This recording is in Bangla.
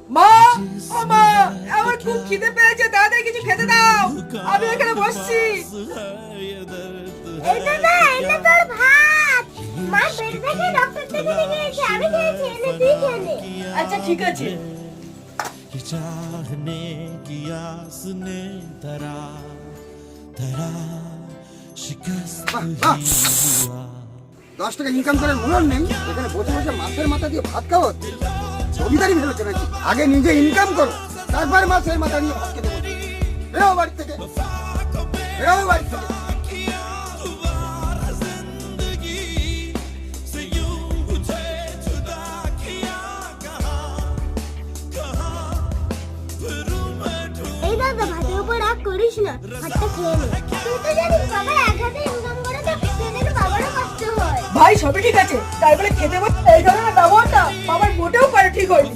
মা, ও মা, আমার খুব খিদে পেয়েছে, তাড়াতাড়ি কিছু খেতে দাও। আমি এখানে বসছি। এটা না, এটা তোর ভাত। মা পেট থেকে ডক্টর থেকে নিয়ে এসে আমি খেয়েছি, এনে তুই খেয়ে নে। আচ্ছা ঠিক আছে। चाहने की आस ने धरा धरा शिकस्त ही हुआ 10 টাকা ইনকাম করার মূল্য নেই, এখানে বসে বসে মাছের মাথা দিয়ে ভাত খাওয়া হচ্ছে। জমিদারি ভেবেছে নাকি? আগে নিজে ইনকাম করো, তারপর মাছের মাথা দিয়ে ভাত খেতে বসো। বেরো বাড়ি থেকে, বেরো বাড়ি থেকে। এই দাদা, ভাতের উপর রাগ করিস না, ভাতটা খেয়ে নে। তুই তো জানিস বাবা এক হাতে ইনকাম করে তো সেদিন বাবারও কষ্ট হয়। ভাই সবই ঠিক আছে, তাই বলে খেতে বসে এই ধরনের ব্যবহারটা বাবার মোটেও করে ঠিক হয়নি।